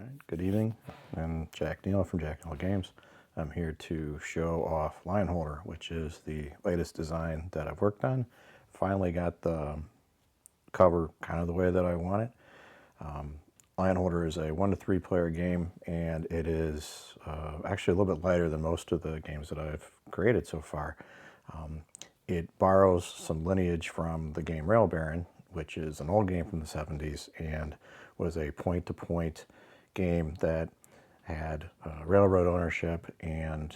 Alright, good evening. I'm Jack Neal from Jack Neal Games. I'm here to show off Lineholder, which is the latest design that I've worked on. Finally got the cover kind of the way that I want it. Lineholder is a 1 to 3 player game, and it is actually a little bit lighter than most of the games that I've created so far. It borrows some lineage from the game Rail Baron, which is an old game from the 70s and was a point-to-point game that had railroad ownership, and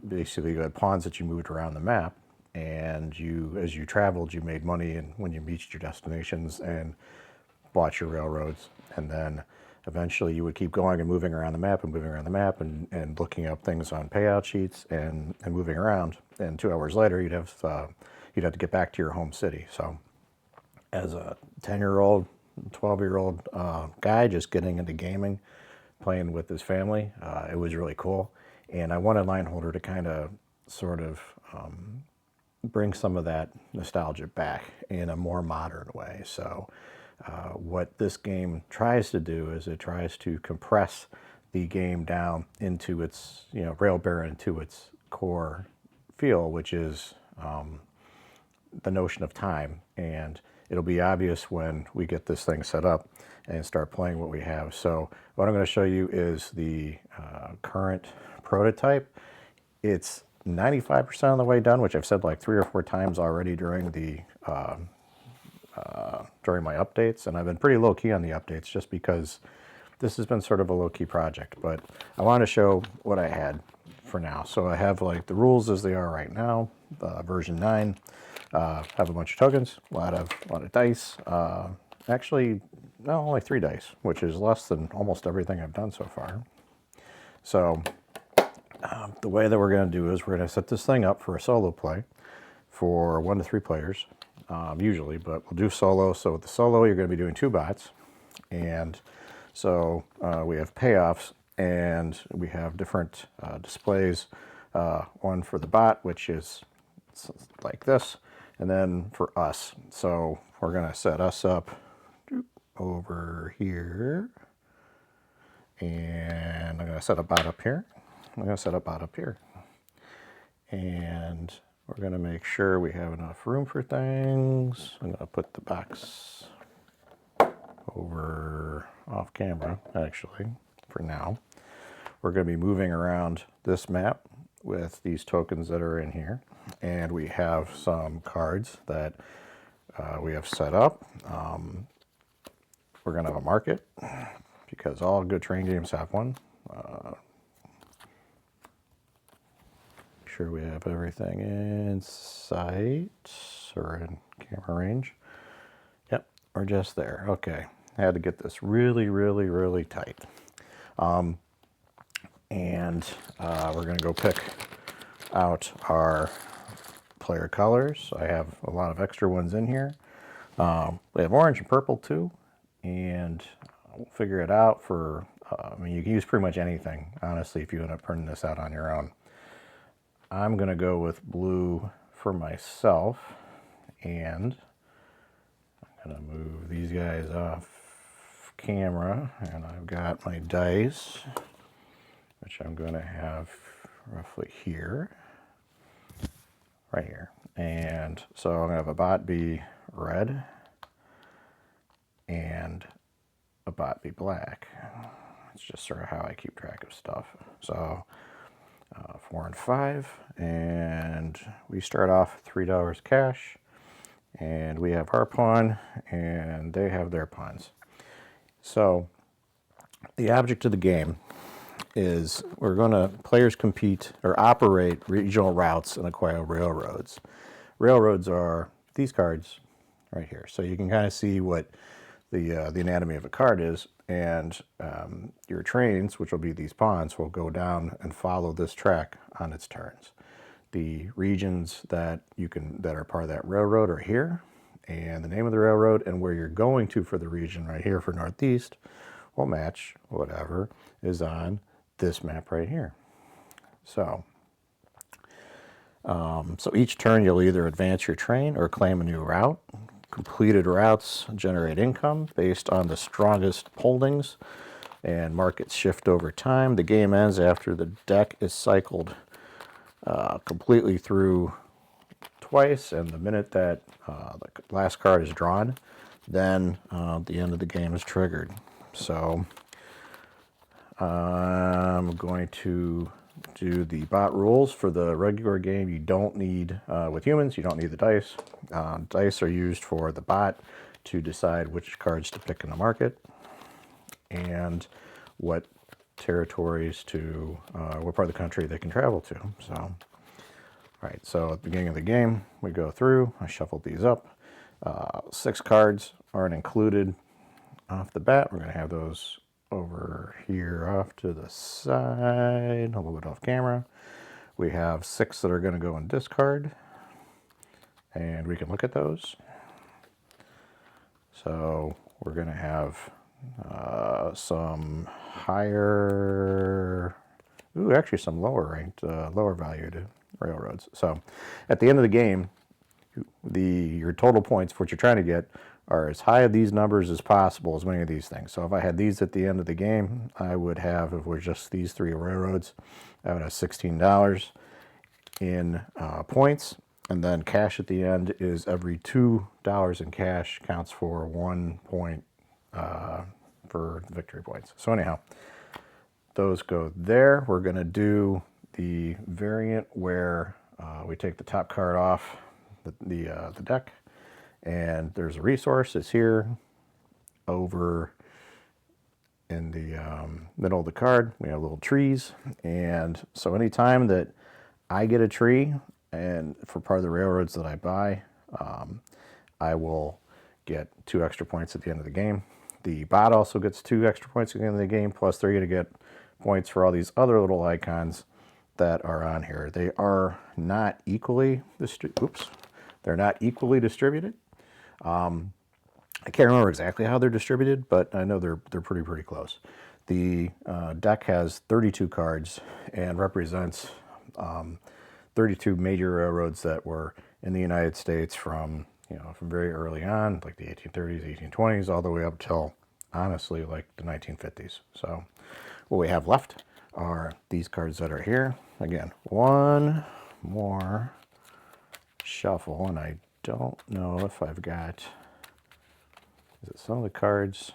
basically you had pawns that you moved around the map, and as you traveled, you made money and when you reached your destinations and bought your railroads, and then eventually you would keep going and moving around the map and moving around the map and looking up things on payout sheets and moving around, and 2 hours later you'd have to get back to your home city. So as a 10-year-old, 12-year-old guy just getting into gaming, playing with his family, it was really cool. And I wanted Lineholder to kind of sort of bring some of that nostalgia back in a more modern way. So what this game tries to do is it tries to compress the game down into its, Rail Baron, into its core feel, which is the notion of time. And it'll be obvious when we get this thing set up and start playing what we have. So what I'm going to show you is the current prototype. It's 95% of the way done, which I've said like 3 or 4 times already during the during my updates, and I've been pretty low-key on the updates just because this has been sort of a low-key project, but I want to show what I had for now. So I have like the rules as they are right now, version 9. Have a bunch of tokens, a lot of dice. Actually, no, only 3 dice, which is less than almost everything I've done so far. So the way that we're going to do is we're going to set this thing up for a solo play for 1 to 3 players, usually, but we'll do solo. So with the solo, you're going to be doing 2 bots, and so we have payoffs, and we have different displays. One for the bot, which is like this, and then for us. So we're going to set us up over here, and I'm going to set a bot up here. I'm going to set a bot up here, and we're going to make sure we have enough room for things. I'm going to put the box over off camera, actually, for now. We're going to be moving around this map with these tokens that are in here, and we have some cards that we have set up. We're going to have a market because all good train games have one. Make sure we have everything in sight or in camera range. Yep, we're just there. Okay, I had to get this really, really, really tight. And we're going to go pick out our player colors. I have a lot of extra ones in here. We have orange and purple too, and we'll figure it out for, I mean, you can use pretty much anything, honestly, if you end up printing this out on your own. I'm going to go with blue for myself, and I'm going to move these guys off camera, and I've got my dice, which I'm going to have roughly here, right here. And so I'm going to have a bot be red and a bot be black. It's just sort of how I keep track of stuff. So 4 and 5, and we start off $3 cash, and we have our pawn, and they have their pawns. So the object of the game is players compete or operate regional routes and acquire railroads. Railroads are these cards right here. So you can kind of see what the anatomy of a card is, and your trains, which will be these pawns, will go down and follow this track on its turns. The regions that are part of that railroad are here, and the name of the railroad and where you're going to for the region right here for Northeast will match whatever is on this map right here. So so each turn you'll either advance your train or claim a new route. completed routes generate income based on the strongest holdings, and markets shift over time. The game ends after the deck is cycled completely through twice, and the minute that the last card is drawn, then the end of the game is triggered. So I'm going to do the bot rules for the regular game. You don't need, with humans, you don't need the dice. Dice are used for the bot to decide which cards to pick in the market and what territories to, what part of the country they can travel to. So, all right, so at the beginning of the game, we go through, I shuffled these up. 6 cards aren't included off the bat. We're going to have those over here off to the side, a little bit off camera. We have 6 that are going to go in discard, and we can look at those. So we're going to have some higher, actually some lower ranked, lower valued railroads. So at the end of the game, your total points for what you're trying to get are as high of these numbers as possible, as many of these things. So if I had these at the end of the game, I would have, if it were just these 3 railroads, I would have $16 in points. And then cash at the end is every $2 in cash counts for 1 point for victory points. So anyhow, those go there. We're going to do the variant where we take the top card off the deck, and there's a resource. It's here over in the middle of the card. We have little trees, and so anytime that I get a tree, and for part of the railroads that I buy, I will get 2 extra points at the end of the game. The bot also gets 2 extra points at the end of the game, plus they're going to get points for all these other little icons that are on here. They are not equally they're not equally distributed. I can't remember exactly how they're distributed, but I know they're pretty close. The deck has 32 cards and represents 32 major railroads that were in the United States from very early on, like the 1830s, 1820s, all the way up till, honestly, like the 1950s. So what we have left are these cards that are here. Again, one more shuffle, and I don't know if I've got, is it some of the cards?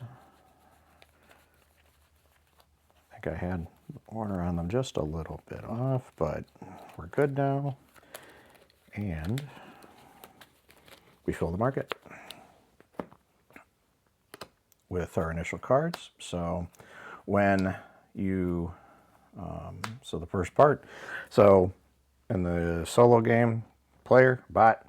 I think I had the order on them just a little bit off, but we're good now. And we fill the market with our initial cards. So when you, so the first part, so in the solo game, player, bot.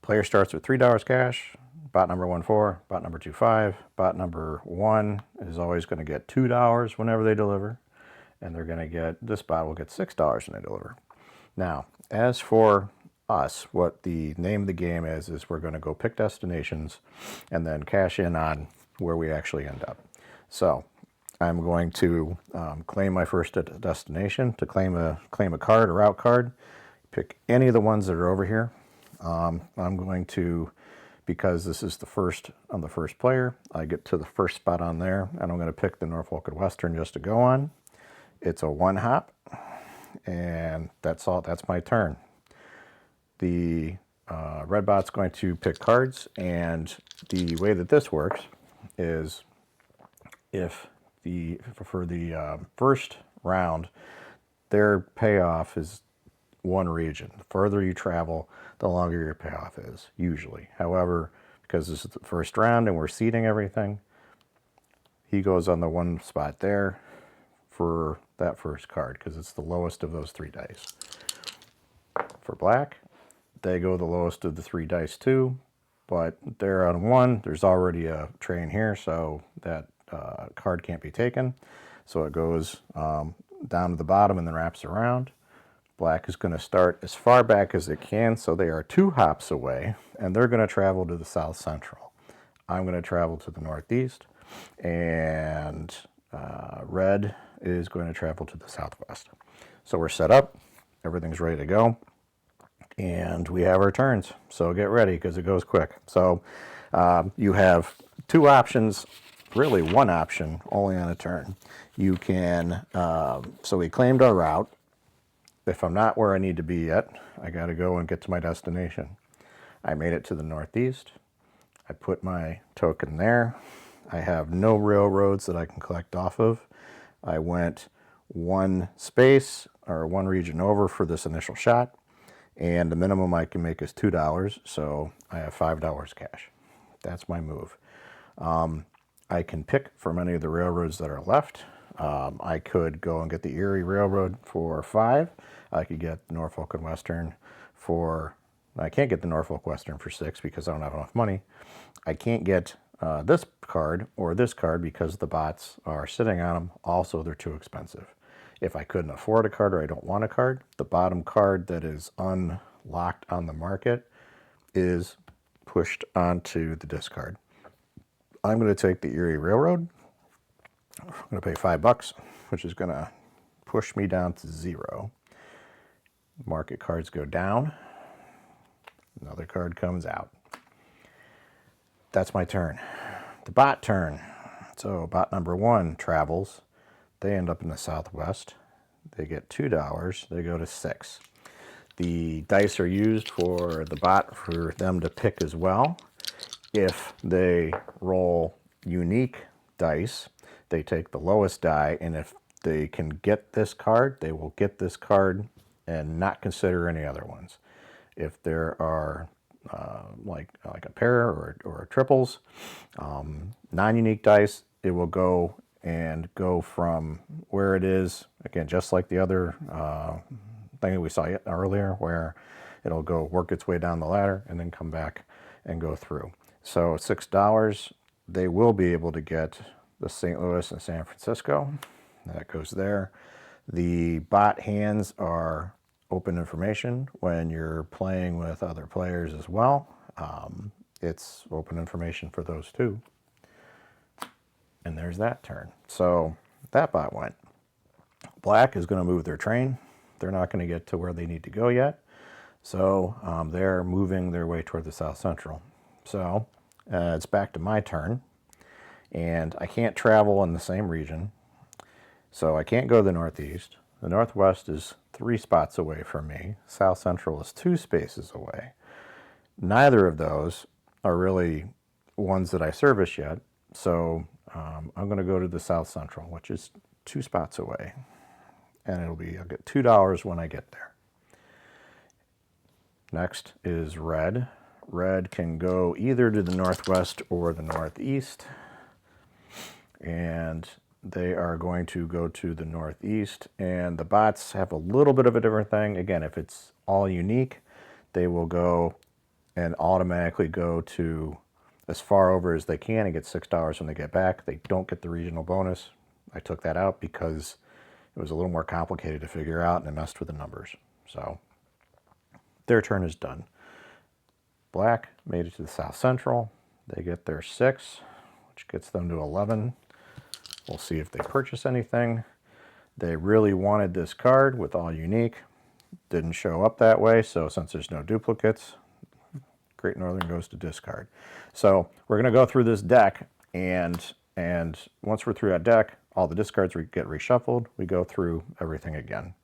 Player starts with $3 cash, bot number 1-4, bot number 2-5, bot number 1 is always going to get $2 whenever they deliver, and they're going to get, this bot will get $6 when they deliver. Now, as for us, what the name of the game is we're going to go pick destinations and then cash in on where we actually end up. So I'm going to claim my first destination. To claim a card, a route card, pick any of the ones that are over here. I'm going to, because this is I'm the first player, I get to the first spot on there, and I'm going to pick the Norfolk and Western just to go on. It's a 1-hop, and that's all. That's my turn. The red bot's going to pick cards, and the way that this works is for the first round, their payoff is one region. The further you travel, the longer your payoff is, usually. However, because this is the first round and we're seeding everything, he goes on the one spot there for that first card, because it's the lowest of those 3 dice. For black, they go the lowest of the 3 dice too, but they're on 1. There's already a train here, so that card can't be taken. So it goes down to the bottom and then wraps around. Black is going to start as far back as it can, so they are 2 hops away, and they're going to travel to the south central. I'm going to travel to the northeast, and red is going to travel to the southwest. So we're set up, everything's ready to go, And we have our turns, so get ready because it goes quick. So you have two options, really one option only on a turn. You can, so we claimed our route. If I'm not where I need to be yet, I got to go and get to my destination. I made it to the northeast. I put my token there. I have no railroads that I can collect off of. I went one space or one region over for this initial shot, and the minimum I can make is $2, so I have $5 cash. That's my move. I can pick from any of the railroads that are left. I could go and get the Erie Railroad for 5. I could get Norfolk and Western for, I can't get the Norfolk Western for 6 because I don't have enough money. I can't get this card or this card because the bots are sitting on them. Also, they're too expensive. If I couldn't afford a card or I don't want a card, the bottom card that is unlocked on the market is pushed onto the discard. I'm going to take the Erie Railroad. I'm going to pay $5, which is going to push me down to 0. Market cards go down. Another card comes out. That's my turn. The bot turn. So bot number 1 travels. They end up in the southwest. They get $2. They go to 6. The dice are used for the bot for them to pick as well. If they roll unique dice, they take the lowest die, and if they can get this card, they will get this card and not consider any other ones. If there are like a pair or triples, non-unique dice, it will go from where it is, again, just like the other thing that we saw earlier, where it'll go work its way down the ladder and then come back and go through. So $6, they will be able to get the St. Louis and San Francisco. That goes there. The bot hands are open information when you're playing with other players as well. It's open information for those too. And there's that turn. So that bot went. Black is going to move their train. They're not going to get to where they need to go yet. So they're moving their way toward the South Central. So it's back to my turn. And I can't travel in the same region. So I can't go to the northeast. The northwest is 3 spots away from me. South Central is 2 spaces away. Neither of those are really ones that I service yet. So I'm going to go to the South Central, which is 2 spots away. And I'll get $2 when I get there. Next is red. Red can go either to the northwest or the northeast. And they are going to go to the northeast. And the bots have a little bit of a different thing. Again, if it's all unique, they will go and automatically go to as far over as they can and get $6 when they get back. They don't get the regional bonus. I took that out because it was a little more complicated to figure out and I messed with the numbers. So their turn is done. Black made it to the South Central. They get their 6, which gets them to 11. We'll see if they purchase anything. They really wanted this card with all unique. Didn't show up that way, so since there's no duplicates, Great Northern goes to discard. So we're going to go through this deck, and once we're through that deck, all the discards get reshuffled. We go through everything again.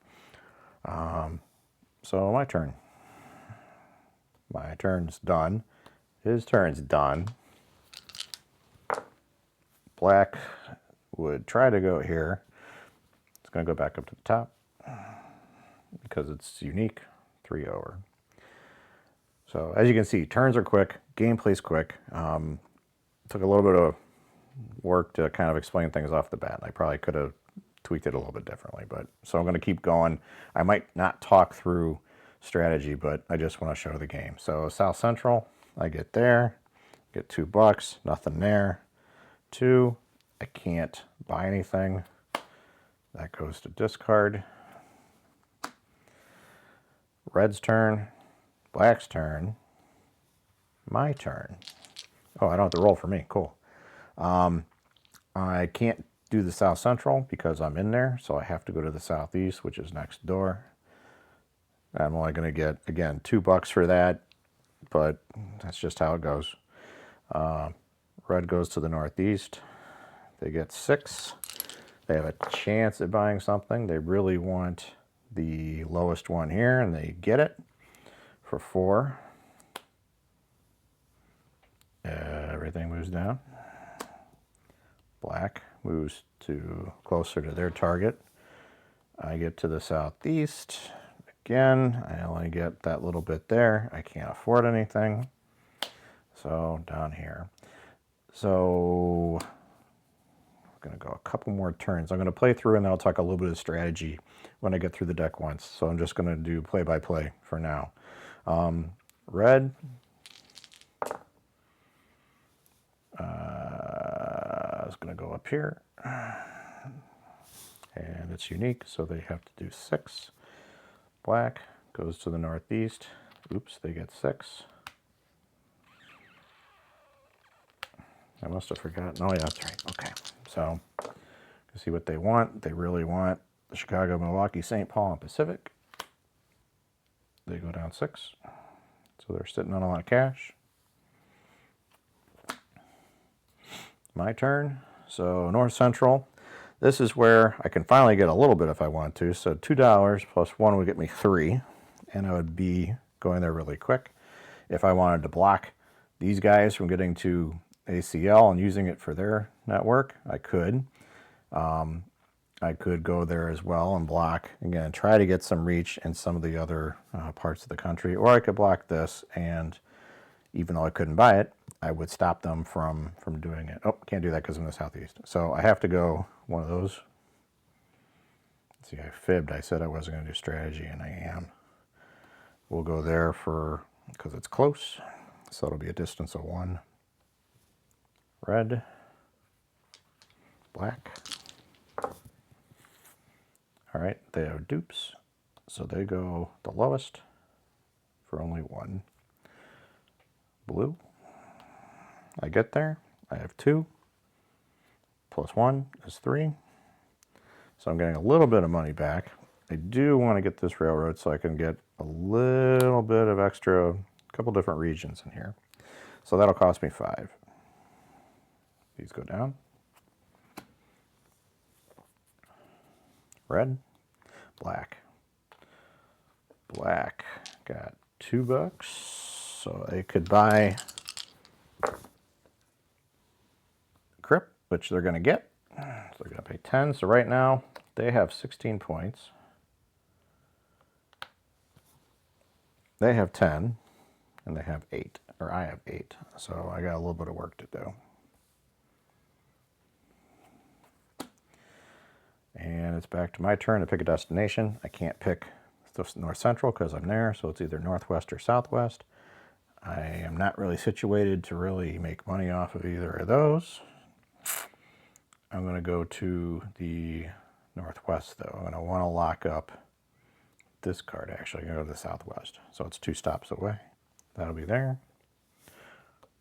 So my turn. My turn's done. His turn's done. Black would try to go here. It's going to go back up to the top because it's unique. 3 over. So as you can see, turns are quick, gameplay's quick. Took a little bit of work to kind of explain things off the bat. I probably could have tweaked it a little bit differently, but so I'm going to keep going. I might not talk through strategy, but I just want to show the game. So South Central, I get there, get $2, nothing there. 2, I can't buy anything. That goes to discard. Red's turn, black's turn, my turn. Oh, I don't have to roll for me. Cool. I can't do the South Central because I'm in there, so I have to go to the Southeast, which is next door. I'm only going to get, again, $2 for that, but that's just how it goes. Red goes to the northeast. They get 6. They have a chance at buying something. They really want the lowest one here, and they get it for 4. Everything moves down. Black moves to closer to their target. I get to the southeast. Again, I only get that little bit there. I can't afford anything. So down here. So I'm going to go a couple more turns. I'm going to play through and then I'll talk a little bit of strategy when I get through the deck once. So I'm just going to do play-by-play for now. Red. Is going to go up here. And it's unique, so they have to do 6. Black goes to the northeast. Oops, they get 6. I must have forgotten. Oh, yeah, that's right. Okay. So, you see what they want. They really want the Chicago, Milwaukee, St. Paul, and Pacific. They go down 6. So they're sitting on a lot of cash. My turn. So North Central. This is where I can finally get a little bit if I want to. So $2 plus 1 would get me 3. And I would be going there really quick. If I wanted to block these guys from getting to ACL and using it for their network, I could. I could go there as well and block, again, try to get some reach in some of the other parts of the country. Or I could block this, and even though I couldn't buy it, I would stop them from doing it. Oh, can't do that because I'm in the southeast. So I have to go one of those. Let's see, I fibbed. I said I wasn't going to do strategy, and I am. We'll go there for, because it's close. So it'll be a distance of 1. Red. Black. All right, they have dupes. So they go the lowest for only 1. Blue. I get there. I have 2. Plus 1 is 3. So I'm getting a little bit of money back. I do want to get this railroad so I can get a little bit of extra, a couple different regions in here. So that'll cost me 5. These go down. Red. Black. Black got $2. So they could buy Crip, which they're going to get. So they're going to pay 10. So right now they have 16 points. They have 10, and they have 8, or I have 8. So I got a little bit of work to do. And it's back to my turn to pick a destination. I can't pick North Central because I'm there, so it's either Northwest or Southwest. I am not really situated to really make money off of either of those. I'm going to go to the Northwest, though. I'm going to want to lock up this card, actually. I'm going to go to the Southwest. So it's 2 stops away. That'll be there.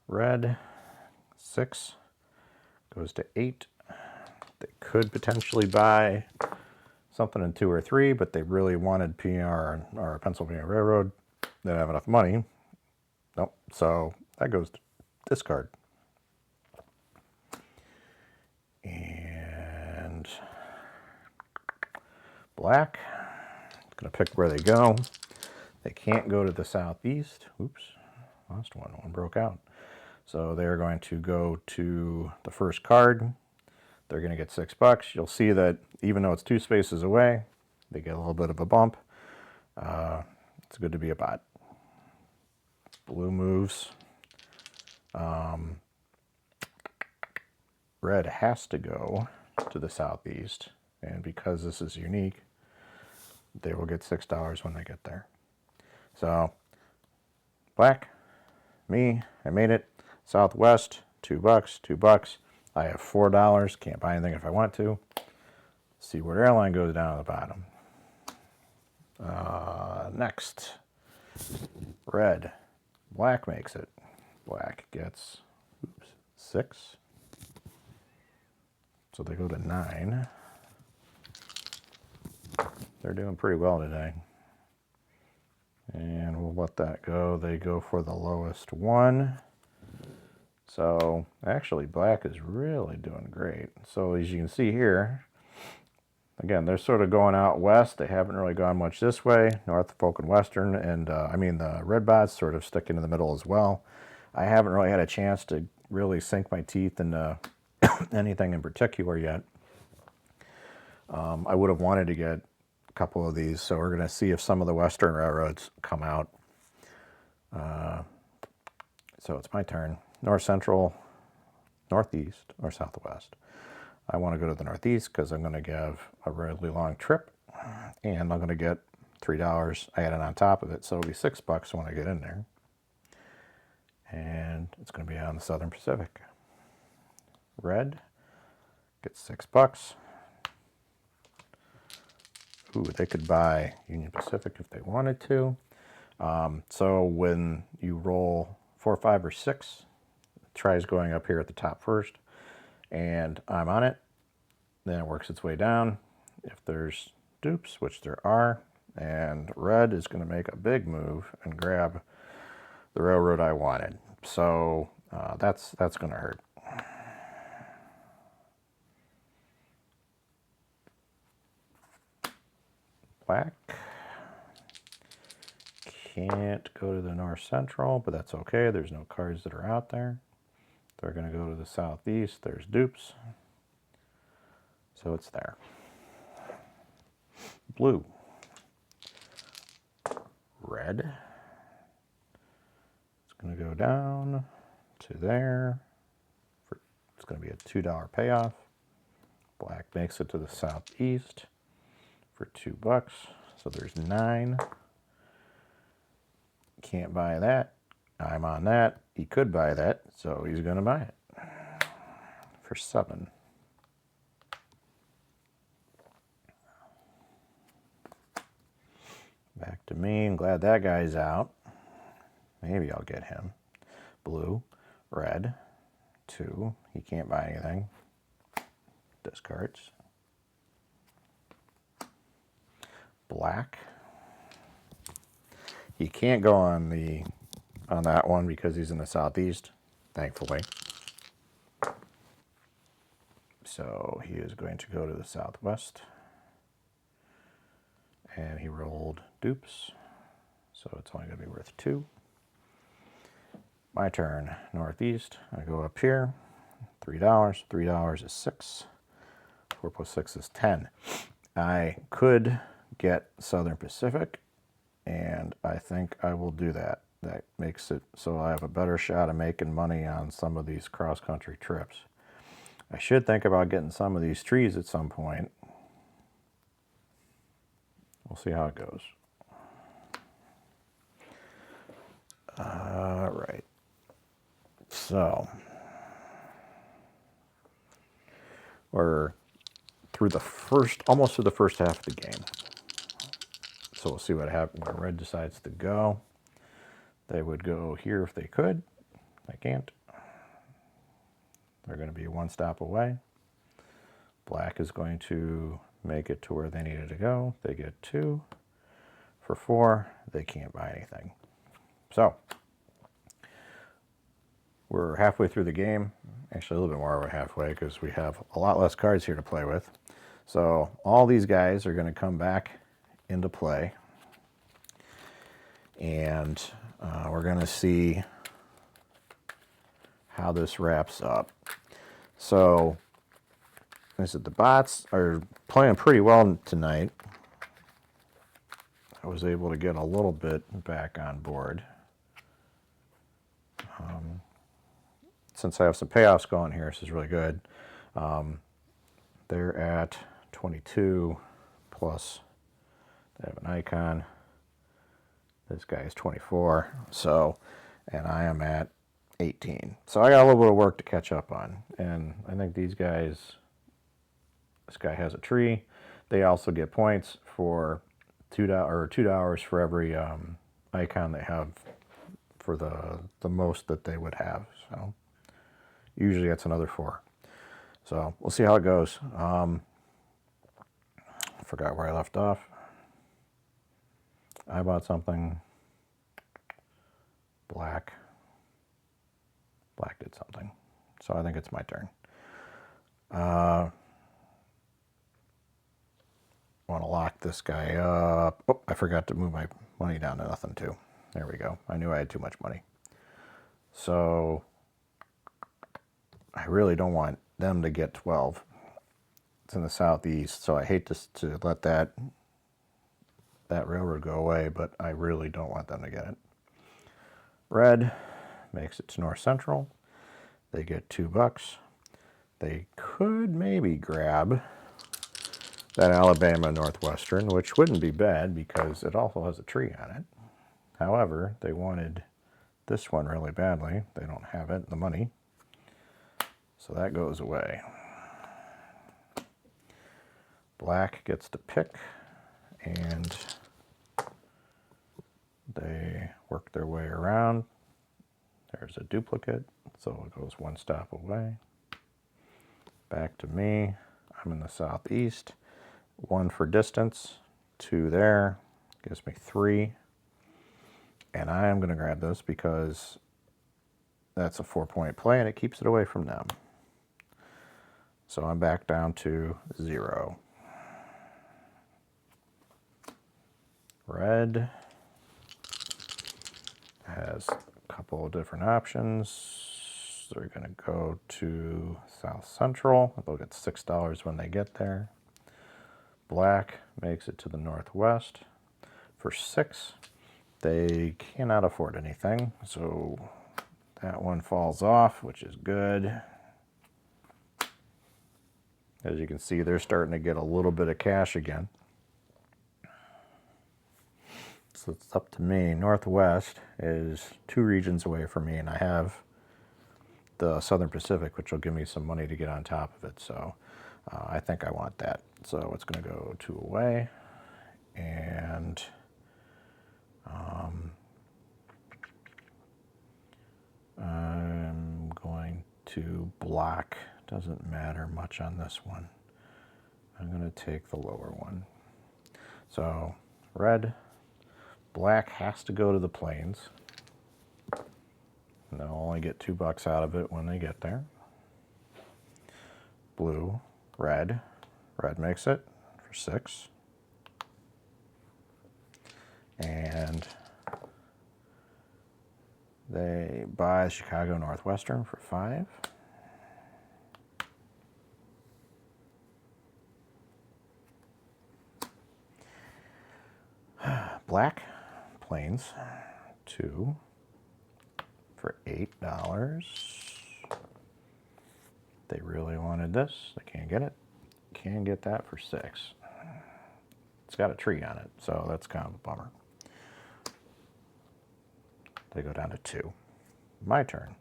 Red, 6, goes to 8. They could potentially buy something in 2 or 3, but they really wanted PR or Pennsylvania Railroad. They don't have enough money. Nope. So that goes to this card. And black. Going to pick where they go. They can't go to the southeast. Oops. Lost one. One broke out. So they're going to go to the first card. They're going to get $6. You'll see that even though it's 2 spaces away, they get a little bit of a bump. It's good to be a bot. Blue moves. Red has to go to the southeast, and because this is unique, they will get $6 when they get there. So, black, me, I made it. Southwest, $2, $2. I have $4. Can't buy anything if I want to. See where airline goes down at the bottom. Next, red. Black makes it. Black gets 6. So they go to 9. They're doing pretty well today. And we'll let that go. They go for the lowest one. So actually black is really doing great. So as you can see here, again, they're sort of going out west. They haven't really gone much this way. Norfolk and Western, and I mean the red bots sort of stick into the middle as well. I haven't really had a chance to really sink my teeth into anything in particular yet. I would have wanted to get a couple of these, so we're going to see if some of the Western railroads come out. So it's my turn. North Central, Northeast, or Southwest. I want to go to the Northeast because I'm going to give a really long trip, and I'm going to get $3 added on top of it, so it'll be $6 when I get in there. And it's going to be on the Southern Pacific. Red gets $6. Ooh, they could buy Union Pacific if they wanted to. So when you roll 4, 5, or 6, tries going up here at the top first, and I'm on it. Then it works its way down. If there's dupes, which there are, and red is going to make a big move and grab the railroad I wanted. So that's going to hurt. Black can't go to the North Central, but that's okay. There's no cards that are out there. They're going to go to the Southeast. There's dupes. So it's there. Blue. Red. It's going to go down to there. It's going to be a $2 payoff. Black makes it to the Southeast for $2. So there's 9. Can't buy that. I'm on that. He could buy that, so he's going to buy it for 7. Back to me. I'm glad that guy's out. Maybe I'll get him. Blue, red, 2. He can't buy anything. Discards. Black. He can't go on that one because he's in the Southeast, thankfully. So he is going to go to the Southwest. And he rolled dupes, so it's only going to be worth 2. My turn. Northeast. I go up here. $3. $3 is 6. 4 plus 6 is 10. I could get Southern Pacific, and I think I will do that. That makes it so I have a better shot of making money on some of these cross-country trips. I should think about getting some of these trees at some point. We'll see how it goes. All right. So we're through almost through the first half of the game. So we'll see what happens when red decides to go. They would go here if they could. They can't. They're going to be 1 stop away. Black is going to make it to where they needed to go. They get 2 for 4. They can't buy anything. So we're halfway through the game. Actually, a little bit more over halfway because we have a lot less cards here to play with. So all these guys are going to come back into play. And we're going to see how this wraps up. So the bots are playing pretty well tonight. I was able to get a little bit back on board. Since I have some payoffs going here, this is really good. They're at 22 plus they have an icon. This guy is 24. So, and I am at 18. So I got a little bit of work to catch up on. And I think these guys, this guy has a tree. They also get points for $2 for every icon they have for the most that they would have. So usually that's another 4. So we'll see how it goes. I forgot where I left off. I bought something. Black did something. So I think it's my turn. Want to lock this guy up. Oh, I forgot to move my money down to nothing too. There we go. I knew I had too much money. So I really don't want them to get 12. It's in the southeast, so I hate to let that railroad go away, but I really don't want them to get it. Red makes it to North Central. They get $2. They could maybe grab that Alabama Northwestern, which wouldn't be bad because it also has a tree on it. However, they wanted this one really badly. They don't have it, the money. So that goes away. Black gets to pick, and they work their way around. There's a duplicate, so it goes one stop away. Back to me. I'm in the southeast. 1 for distance, 2 there, gives me 3. And I am going to grab this because that's a 4-point play and it keeps it away from them. So I'm back down to 0. Red has a couple of different options. They're going to go to South Central. They'll get $6 when they get there. Black makes it to the Northwest for 6. They cannot afford anything, so that one falls off, which is good. As you can see, they're starting to get a little bit of cash again. So it's up to me. Northwest is 2 regions away from me, and I have the Southern Pacific, which will give me some money to get on top of it. So I think I want that. So it's going to go 2 away, and I'm going to block. Doesn't matter much on this one. I'm going to take the lower one. So red, black has to go to the plains. And they'll only get $2 out of it when they get there. Blue, red. Red makes it for 6. And they buy Chicago Northwestern for 5. Black, plains, 2 for $8. They really wanted this. They can't get it. Can get that for 6. It's got a tree on it, so that's kind of a bummer. They go down to 2. My turn.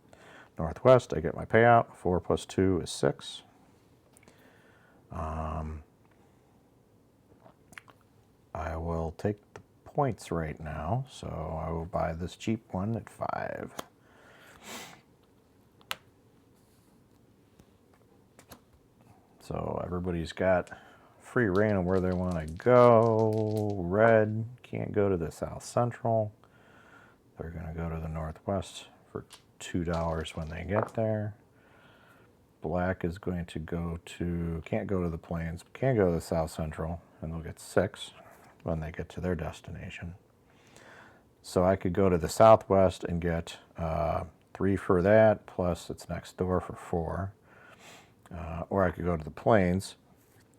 Northwest, I get my payout. 4 plus 2 is 6. I will take the points right now, so I will buy this cheap one at 5. So everybody's got free reign of where they want to go. Red can't go to the South Central. They're going to go to the Northwest for $2 when they get there. Black is going to go to, can't go to the plains, but can go to the South Central, and they'll get 6 when they get to their destination. So I could go to the Southwest and get 3 for that, plus it's next door for 4. Or I could go to the plains,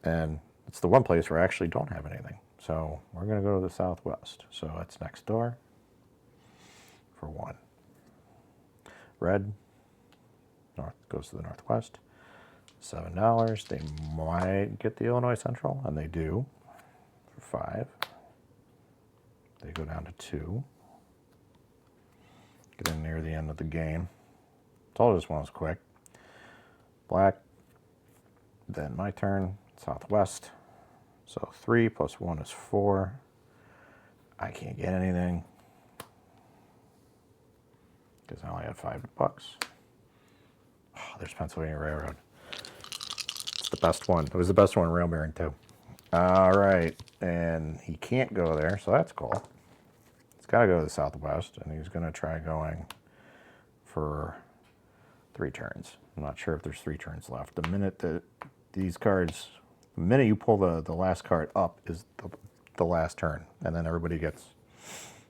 and it's the one place where I actually don't have anything. So we're going to go to the Southwest. So it's next door for 1. Red goes to the Northwest, $7. They might get the Illinois Central, and they do, for 5. They go down to 2. Get in near the end of the game. Told you this one was quick. Black, then my turn, Southwest. So 3 plus 1 is 4. I can't get anything because I only have $5. Oh, there's Pennsylvania Railroad. It's the best one. It was the best one in rail bearing too. All right, and he can't go there, so that's cool. It's got to go to the southwest, and he's going to try going for 3 turns. I'm not sure if there's 3 turns left. The minute that these cards, the minute you pull the last card up is the last turn, and then everybody gets,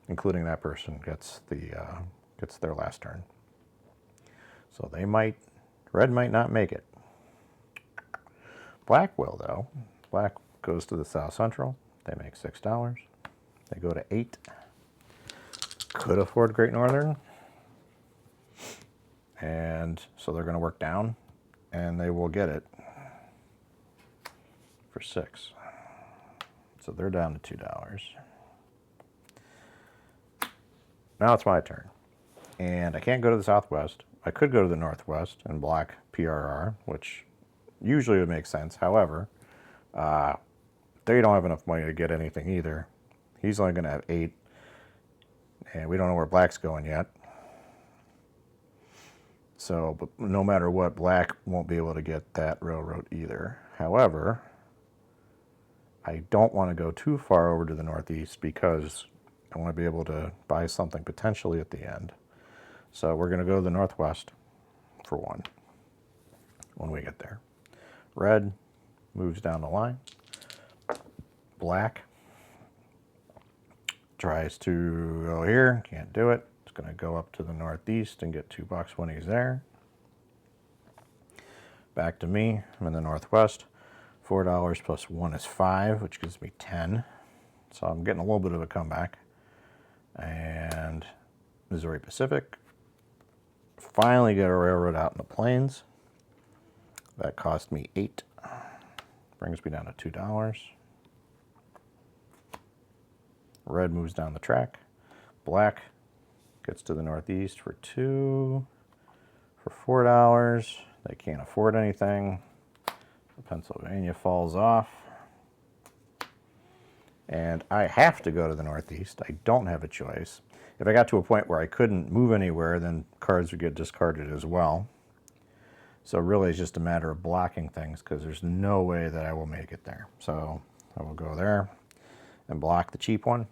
including that person, gets their last turn. So they might, red might not make it. Black will though. Black goes to the south central. They make $6. They go to 8. Could afford Great Northern. And so they're going to work down, and they will get it for 6. So they're down to $2. Now it's my turn. And I can't go to the southwest. I could go to the northwest and block PRR, which usually would make sense. However, they don't have enough money to get anything either. He's only going to have 8, and we don't know where black's going yet. So, but no matter what, black won't be able to get that railroad either. However, I don't want to go too far over to the northeast because I want to be able to buy something potentially at the end. So we're going to go to the northwest for 1 when we get there. Red moves down the line. Black tries to go here, can't do it. It's going to go up to the northeast and get $2 when he's there. Back to me, I'm in the northwest. $4 plus 1 is 5, which gives me 10. So I'm getting a little bit of a comeback. And Missouri Pacific. Finally get a railroad out in the plains. That cost me 8. Brings me down to $2. Red moves down the track. Black gets to the northeast for 2. For $4. They can't afford anything. Pennsylvania falls off. And I have to go to the northeast. I don't have a choice. If I got to a point where I couldn't move anywhere, then cards would get discarded as well. So really it's just a matter of blocking things because there's no way that I will make it there. So I will go there and block the cheap one.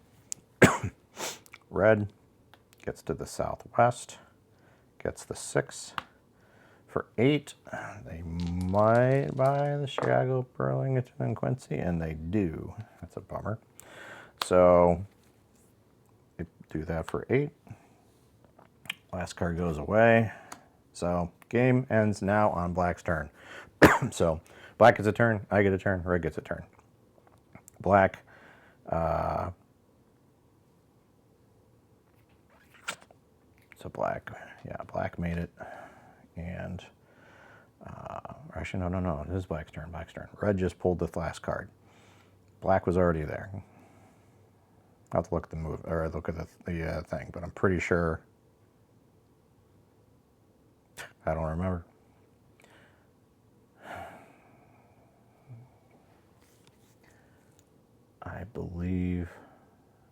Red gets to the southwest, gets the 6. For 8, they might buy the Chicago, Burlington, and Quincy, and they do. That's a bummer. So they do that for 8. Last card goes away. So game ends now on black's turn. So black gets a turn, I get a turn, red gets a turn. Black, so black, yeah, black made it. And, actually, no, it is black's turn, Red just pulled the last card. Black was already there. I'll have to look at the move, or look at the thing, but I'm pretty sure. I don't remember. I believe,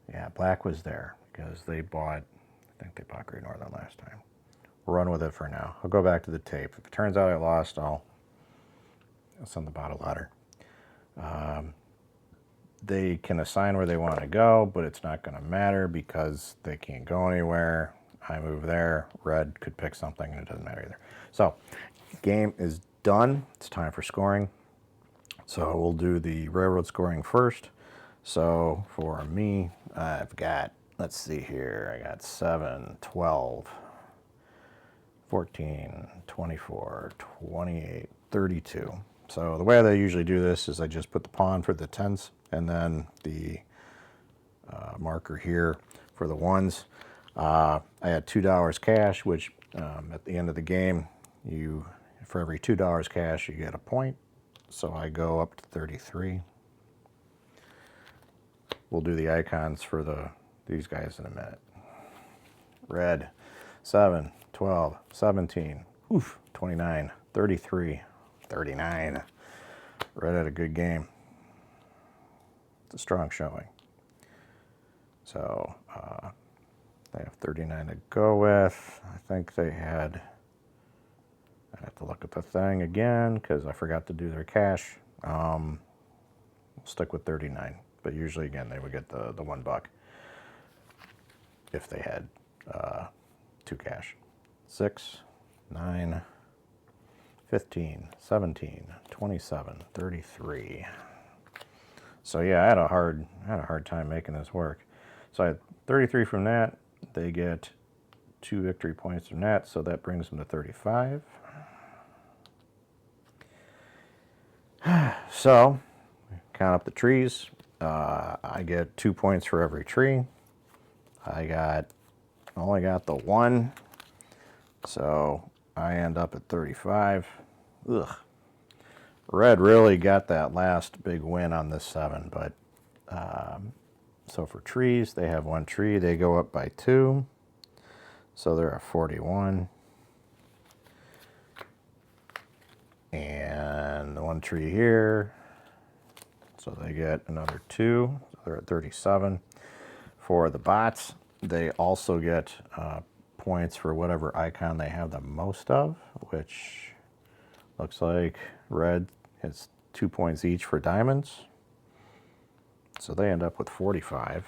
yeah, black was there because they bought, I think they bought Great Northern last time. We'll run with it for now. I'll go back to the tape. If it turns out I lost, I'll send the bottle ladder. They can assign where they want to go, but it's not going to matter because they can't go anywhere. I move there. Red could pick something, and it doesn't matter either. So, game is done. It's time for scoring. So we'll do the railroad scoring first. So for me, I've got, let's see here, I got 7, 12, 14, 24, 28, 32. So the way that I usually do this is I just put the pawn for the 10s and then the marker here for the 1s. I had $2 cash, which at the end of the game, for every $2 cash, you get a point. So I go up to 33. We'll do the icons for these guys in a minute. Red, 7, 12, 17, 29, 33, 39. Red had a good game. It's a strong showing. So they have 39 to go with. I think they had, I have to look at the thing again because I forgot to do their cash. We'll stick with 39, but usually again they would get the $1. if they had 2 cash. 6, 9, 15, 17, 27, 33. So yeah, I had a hard time making this work. So I had 33 from that. They get 2 victory points from that, so that brings them to 35. So count up the trees. I get 2 points for every tree. I only got the 1, so I end up at 35. Ugh. Red really got that last big win on this 7, but so for trees, they have 1 tree. They go up by 2, so they're at 41. And the 1 tree here, so they get another 2. So they're at 37. For the bots, they also get points for whatever icon they have the most of, which looks like red has 2 points each for diamonds. So they end up with 45.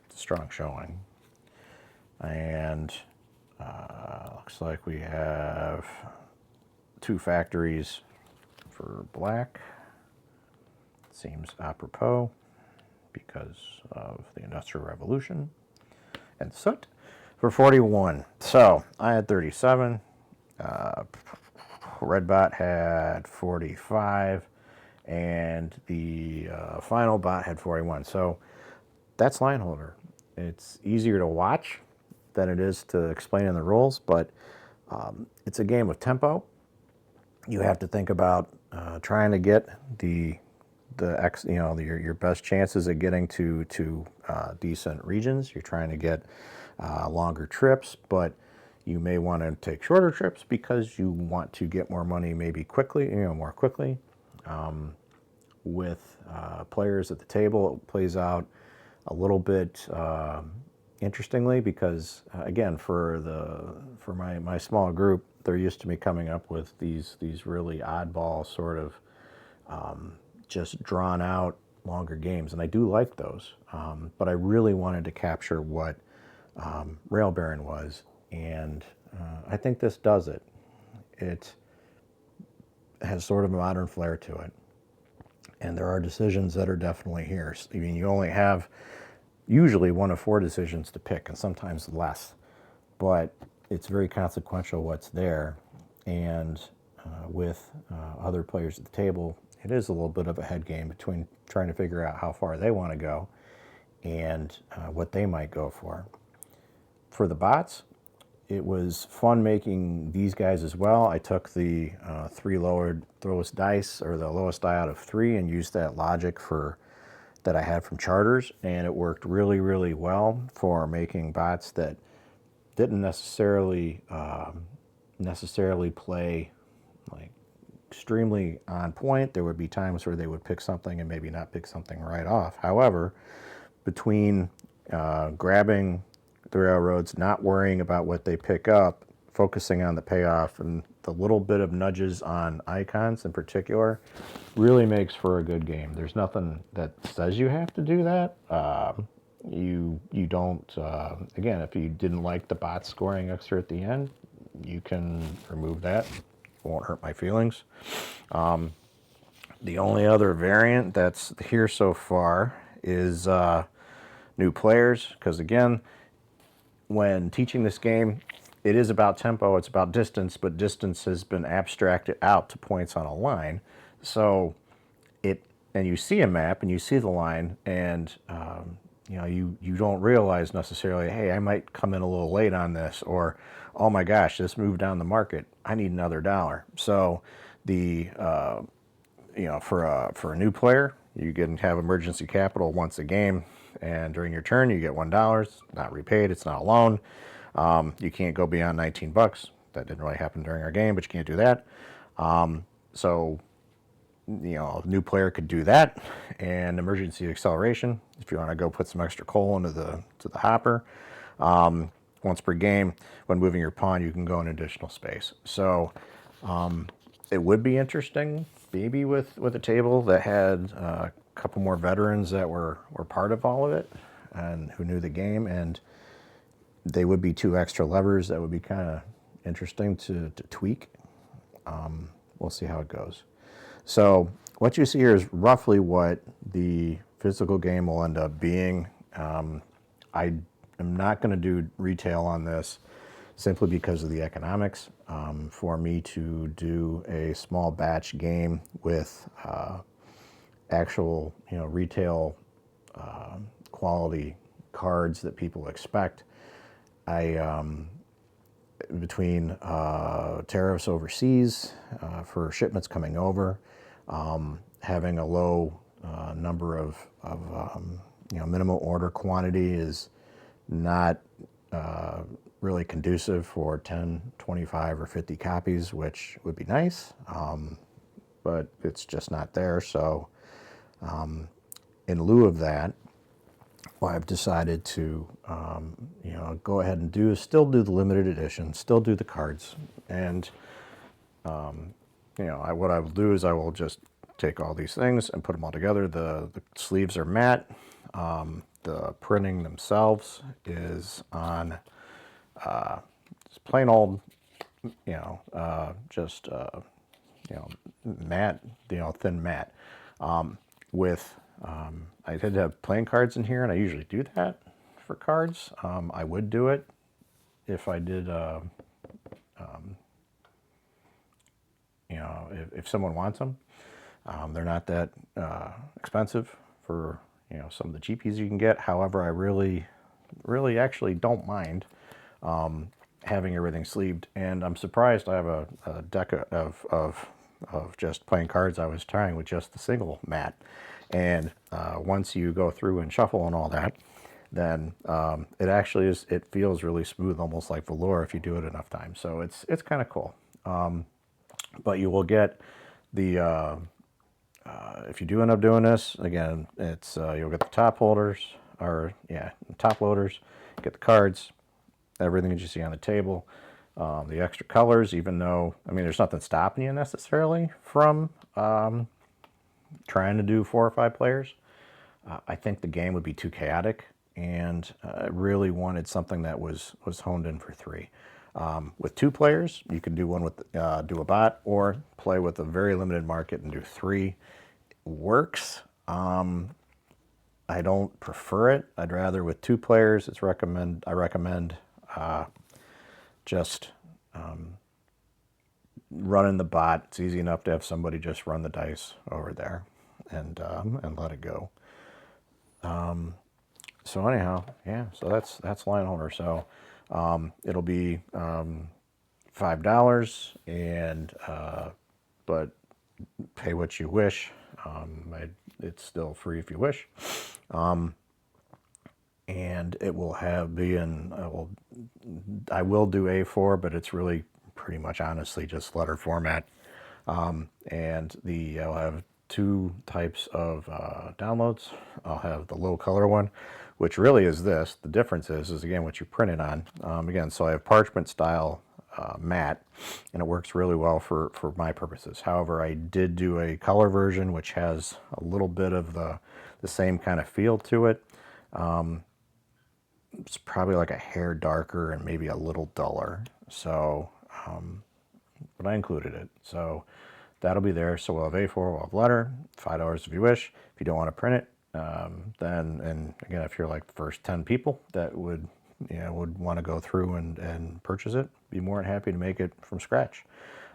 It's a strong showing. And looks like we have 2 factories for black. Seems apropos because of the Industrial Revolution. And soot for 41. So I had 37. Red bot had 45. And the final bot had 41. So that's Lineholder. It's easier to watch than it is to explain in the rules, but it's a game of tempo. You have to think about trying to get your best chances at getting to decent regions. You're trying to get longer trips, but you may want to take shorter trips because you want to get more money maybe quickly, more quickly. With players at the table, it plays out a little bit interestingly because again, for my small group, they're used to me coming up with these really oddball sort of just drawn out longer games, and I do like those. But I really wanted to capture what Rail Baron was, and I think this does it. It has sort of a modern flair to it. And there are decisions that are definitely here. I mean, you only have usually 1 of 4 decisions to pick, and sometimes less. But it's very consequential what's there. And with other players at the table, it is a little bit of a head game between trying to figure out how far they want to go and what they might go for. For the bots, it was fun making these guys as well. I took the 3 lowest dice, or the lowest die out of 3, and used that logic that I had from charters, and it worked really, really well for making bots that didn't necessarily play like extremely on point. There would be times where they would pick something and maybe not pick something right off. However, between grabbing the railroads, not worrying about what they pick up, focusing on the payoff, and the little bit of nudges on icons in particular really makes for a good game. There's nothing that says you have to do that. You don't, again, if you didn't like the bot scoring extra at the end, you can remove that. It won't hurt my feelings. The only other variant that's here so far is new players, because again, when teaching this game, it is about tempo, it's about distance, but distance has been abstracted out to points on a line. So and you see a map and you see the line, and you don't realize necessarily, hey, I might come in a little late on this, or oh my gosh, this moved down the market, I need another $1. So for a new player, you can have emergency capital once a game, and during your turn you get $1. It's not repaid, it's not a loan. You can't go beyond 19 bucks. That didn't really happen during our game, but you can't do that. So a new player could do that. And emergency acceleration, if you want to go put some extra coal into the hopper. Once per game, when moving your pawn, you can go in additional space. So it would be interesting, maybe with a table that had a couple more veterans that were part of all of it. and who knew the game, and they would be 2 extra levers that would be kind of interesting to tweak. We'll see how it goes. So what you see here is roughly what the physical game will end up being. I am not going to do retail on this simply because of the economics. For me to do a small batch game with actual, retail quality cards that people expect, between tariffs overseas for shipments coming over, having a low number of minimal order quantity is not really conducive for 10, 25, or 50 copies, which would be nice, but it's just not there. So in lieu of that, what I've decided to go ahead and still do the limited edition, still do the cards, and what I will do is I will just take all these things and put them all together. The sleeves are matte. The printing themselves is on just plain old, matte, thin matte. I did have playing cards in here, and I usually do that for cards. I would do it if I did, if someone wants them. They're not that expensive for, some of the cheapies you can get. However, I really actually don't mind having everything sleeved. And I'm surprised I have a deck of just playing cards I was trying with just the single matte. And once you go through and shuffle and all that, then it feels really smooth, almost like velour if you do it enough times. So it's kind of cool. But you will get the, if you do end up doing this, again, it's you'll get the top holders, top loaders, get the cards, everything that you see on the table, the extra colors, even though, there's nothing stopping you necessarily from trying to do 4 or 5 players. I think the game would be too chaotic, and I really wanted something that was honed in for 3. With 2 players, you can do one with do a bot, or play with a very limited market and do 3. Works. I don't prefer it. I'd rather with 2 players. I recommend just running the bot. It's easy enough to have somebody just run the dice over there and let it go. So anyhow, yeah. So that's Lineholder. So it'll be $5, and but pay what you wish. It's still free if you wish. And it will I will do A4, but it's really pretty much honestly just letter format. And I'll have 2 types of downloads. I'll have the low color one, which really is this. The difference is again what you print it on. Again, so I have parchment style matte, and it works really well for my purposes. However, I did do a color version which has a little bit of the same kind of feel to it. It's probably like a hair darker and maybe a little duller. So, but I included it. So that'll be there. So we'll have A4, we'll have letter, $5 if you wish. If you don't want to print it, then, and again, if you're like the first 10 people that would want to go through and purchase it, be more than happy to make it from scratch.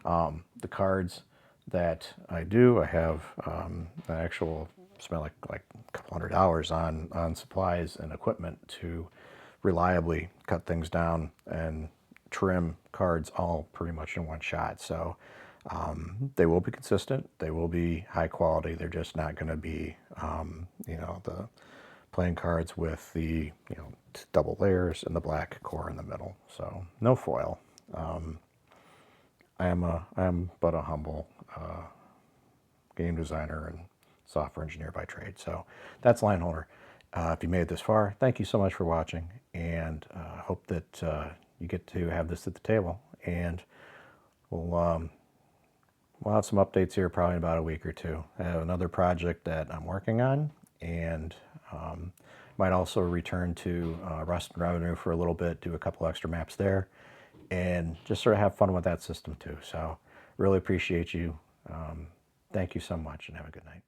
The cards that I do, I have an actual spent like a couple $100 on supplies and equipment to reliably cut things down and trim cards all pretty much in one shot. So they will be consistent, they will be high quality. They're just not going to be the playing cards with the double layers and the black core in the middle. So no foil. I am but a humble game designer and software engineer by trade. So that's Lineholder. If you made it this far, thank you so much for watching, and hope that you get to have this at the table. And we'll have some updates here probably in about a week or 2. I have another project that I'm working on, and Might also return to Rust and Revenue for a little bit, do a couple extra maps there, and just sort of have fun with that system too. So really appreciate you. Thank you so much, and have a good night.